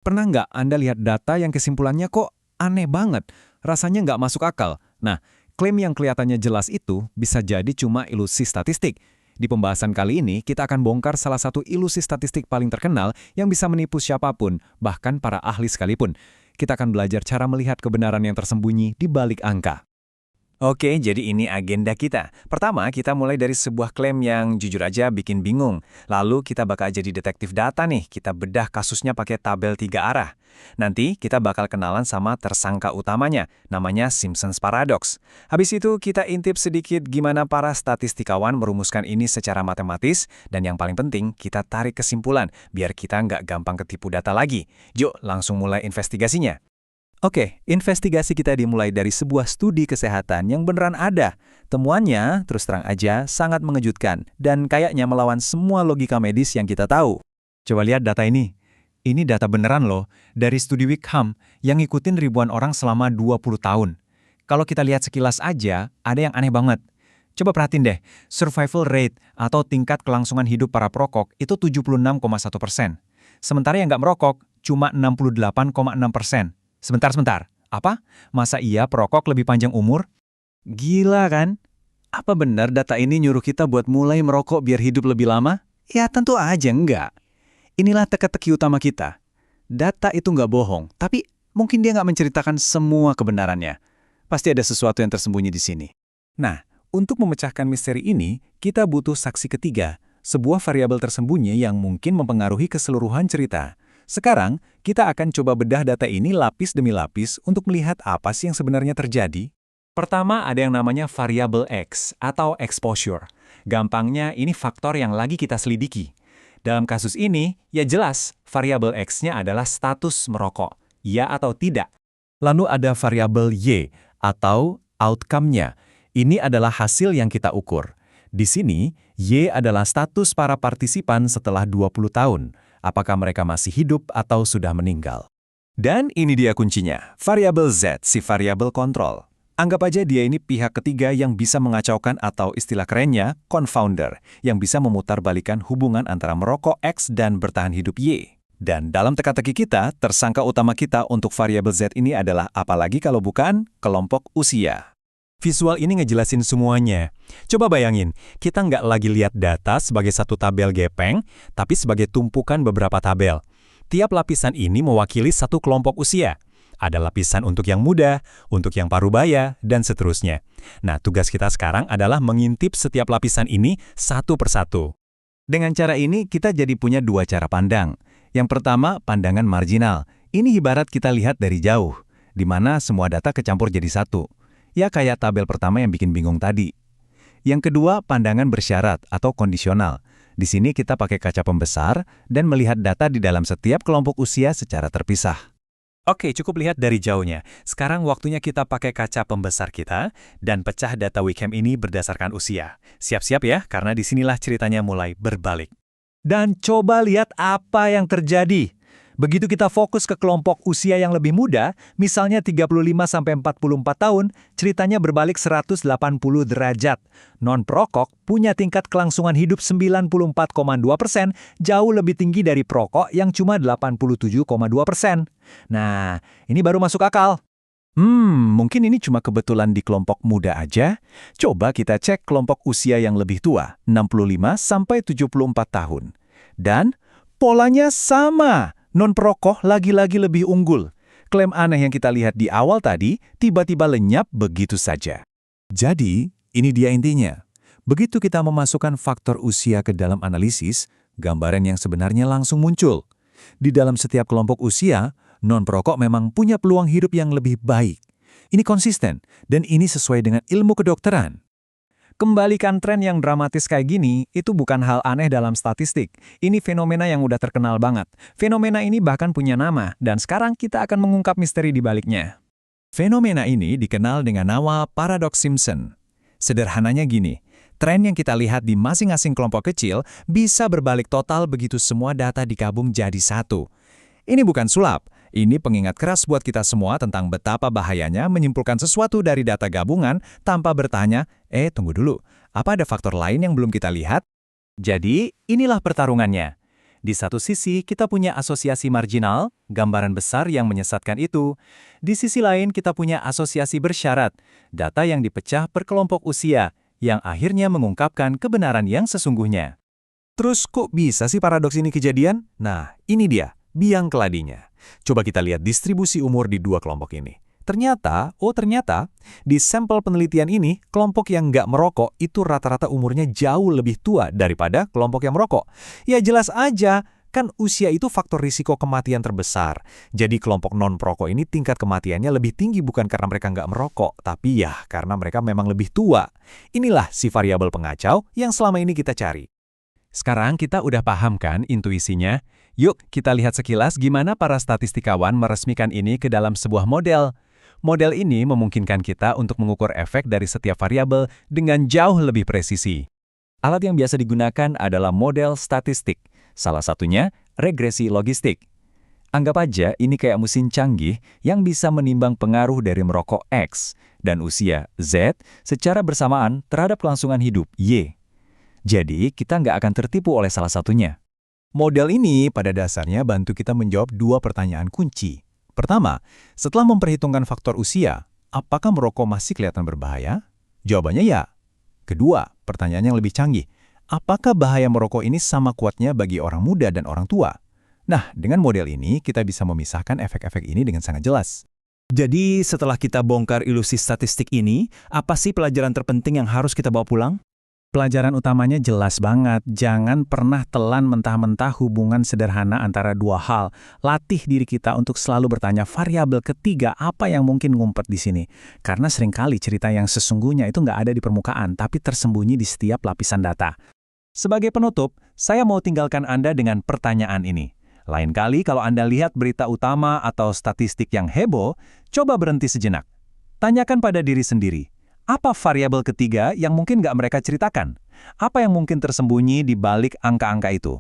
Pernah nggak Anda lihat data yang kesimpulannya kok aneh banget, rasanya nggak masuk akal? Nah, klaim yang kelihatannya jelas itu bisa jadi cuma ilusi statistik. Di pembahasan kali ini, kita akan bongkar salah satu ilusi statistik paling terkenal yang bisa menipu siapapun, bahkan para ahli sekalipun. Kita akan belajar cara melihat kebenaran yang tersembunyi di balik angka. Oke, jadi ini agenda kita. Pertama, kita mulai dari sebuah klaim yang jujur aja bikin bingung. Lalu kita bakal jadi detektif data nih, kita bedah kasusnya pakai tabel 3 arah. Nanti kita bakal kenalan sama tersangka utamanya, namanya Simpson's Paradox. Habis itu kita intip sedikit gimana para statistikawan merumuskan ini secara matematis, dan yang paling penting kita tarik kesimpulan, biar kita nggak gampang ketipu data lagi. Yuk, langsung mulai investigasinya. Oke, investigasi kita dimulai dari sebuah studi kesehatan yang beneran ada. Temuannya, terus terang aja, sangat mengejutkan dan kayaknya melawan semua logika medis yang kita tahu. Coba lihat data ini. Ini data beneran loh, dari studi Wickham yang ngikutin ribuan orang selama 20 tahun. Kalau kita lihat sekilas aja, ada yang aneh banget. Coba perhatiin deh, survival rate atau tingkat kelangsungan hidup para perokok itu 76,1%. Sementara yang nggak merokok, cuma 68,6%. Sebentar. Apa? Masa iya perokok lebih panjang umur? Gila kan? Apa benar data ini nyuruh kita buat mulai merokok biar hidup lebih lama? Ya tentu aja enggak. Inilah teka-teki utama kita. Data itu nggak bohong, tapi mungkin dia nggak menceritakan semua kebenarannya. Pasti ada sesuatu yang tersembunyi di sini. Nah, untuk memecahkan misteri ini, kita butuh saksi ketiga, sebuah variabel tersembunyi yang mungkin mempengaruhi keseluruhan cerita. Sekarang, kita akan coba bedah data ini lapis demi lapis untuk melihat apa sih yang sebenarnya terjadi. Pertama, ada yang namanya variabel X atau exposure. Gampangnya, ini faktor yang lagi kita selidiki. Dalam kasus ini, ya jelas, variabel X-nya adalah status merokok, ya atau tidak. Lalu ada variabel Y atau outcome-nya. Ini adalah hasil yang kita ukur. Di sini, Y adalah status para partisipan setelah 20 tahun. Apakah mereka masih hidup atau sudah meninggal. Dan ini dia kuncinya, variabel Z, si variabel kontrol. Anggap aja dia ini pihak ketiga yang bisa mengacaukan atau istilah kerennya, confounder, yang bisa memutarbalikkan hubungan antara merokok X dan bertahan hidup Y. Dan dalam teka-teki kita, tersangka utama kita untuk variabel Z ini adalah apalagi kalau bukan kelompok usia. Visual ini ngejelasin semuanya. Coba bayangin, kita nggak lagi lihat data sebagai satu tabel gepeng, tapi sebagai tumpukan beberapa tabel. Tiap lapisan ini mewakili satu kelompok usia. Ada lapisan untuk yang muda, untuk yang parubaya, dan seterusnya. Nah, tugas kita sekarang adalah mengintip setiap lapisan ini satu persatu. Dengan cara ini, kita jadi punya dua cara pandang. Yang pertama, pandangan marginal. Ini ibarat kita lihat dari jauh, di mana semua data kecampur jadi satu. Ya kayak tabel pertama yang bikin bingung tadi. Yang kedua, pandangan bersyarat atau kondisional. Di sini kita pakai kaca pembesar dan melihat data di dalam setiap kelompok usia secara terpisah. Oke, cukup lihat dari jauhnya. Sekarang waktunya kita pakai kaca pembesar kita dan pecah data Wickham ini berdasarkan usia. Siap-siap ya, karena disinilah ceritanya mulai berbalik. Dan coba lihat apa yang terjadi. Begitu kita fokus ke kelompok usia yang lebih muda, misalnya 35-44 tahun, ceritanya berbalik 180 derajat. Non-perokok punya tingkat kelangsungan hidup 94,2%, jauh lebih tinggi dari perokok yang cuma 87,2%. Nah, ini baru masuk akal. Mungkin ini cuma kebetulan di kelompok muda aja. Coba kita cek kelompok usia yang lebih tua, 65-74 tahun. Dan polanya sama. Non-perokok lagi-lagi lebih unggul. Klaim aneh yang kita lihat di awal tadi tiba-tiba lenyap begitu saja. Jadi, ini dia intinya. Begitu kita memasukkan faktor usia ke dalam analisis, gambaran yang sebenarnya langsung muncul. Di dalam setiap kelompok usia, non-perokok memang punya peluang hidup yang lebih baik. Ini konsisten, dan ini sesuai dengan ilmu kedokteran. Kembalikan tren yang dramatis kayak gini, itu bukan hal aneh dalam statistik. Ini fenomena yang udah terkenal banget. Fenomena ini bahkan punya nama, dan sekarang kita akan mengungkap misteri di baliknya. Fenomena ini dikenal dengan nama paradoks Simpson. Sederhananya gini, tren yang kita lihat di masing-masing kelompok kecil bisa berbalik total begitu semua data digabung jadi satu. Ini bukan sulap. Ini pengingat keras buat kita semua tentang betapa bahayanya menyimpulkan sesuatu dari data gabungan tanpa bertanya, tunggu dulu, apa ada faktor lain yang belum kita lihat? Jadi, inilah pertarungannya. Di satu sisi, kita punya asosiasi marginal, gambaran besar yang menyesatkan itu. Di sisi lain, kita punya asosiasi bersyarat, data yang dipecah per kelompok usia, yang akhirnya mengungkapkan kebenaran yang sesungguhnya. Terus kok bisa sih paradoks ini kejadian? Nah, ini dia, biang keladinya. Coba kita lihat distribusi umur di dua kelompok ini. Ternyata, di sampel penelitian ini, kelompok yang nggak merokok itu rata-rata umurnya jauh lebih tua daripada kelompok yang merokok. Ya jelas aja, kan usia itu faktor risiko kematian terbesar. Jadi kelompok non-perokok ini tingkat kematiannya lebih tinggi bukan karena mereka nggak merokok, tapi ya karena mereka memang lebih tua. Inilah si variabel pengacau yang selama ini kita cari. Sekarang kita udah paham kan intuisinya? Yuk kita lihat sekilas gimana para statistikawan meresmikan ini ke dalam sebuah model. Model ini memungkinkan kita untuk mengukur efek dari setiap variabel dengan jauh lebih presisi. Alat yang biasa digunakan adalah model statistik. Salah satunya regresi logistik. Anggap aja ini kayak mesin canggih yang bisa menimbang pengaruh dari merokok X dan usia Z secara bersamaan terhadap kelangsungan hidup Y. Jadi kita nggak akan tertipu oleh salah satunya. Model ini pada dasarnya bantu kita menjawab dua pertanyaan kunci. Pertama, setelah memperhitungkan faktor usia, apakah merokok masih kelihatan berbahaya? Jawabannya ya. Kedua, pertanyaan yang lebih canggih. Apakah bahaya merokok ini sama kuatnya bagi orang muda dan orang tua? Nah, dengan model ini, kita bisa memisahkan efek-efek ini dengan sangat jelas. Jadi, setelah kita bongkar ilusi statistik ini, apa sih pelajaran terpenting yang harus kita bawa pulang? Pelajaran utamanya jelas banget, jangan pernah telan mentah-mentah hubungan sederhana antara dua hal. Latih diri kita untuk selalu bertanya variabel ketiga apa yang mungkin ngumpet di sini. Karena seringkali cerita yang sesungguhnya itu nggak ada di permukaan, tapi tersembunyi di setiap lapisan data. Sebagai penutup, saya mau tinggalkan Anda dengan pertanyaan ini. Lain kali kalau Anda lihat berita utama atau statistik yang heboh, coba berhenti sejenak. Tanyakan pada diri sendiri. Apa variabel ketiga yang mungkin nggak mereka ceritakan? Apa yang mungkin tersembunyi di balik angka-angka itu?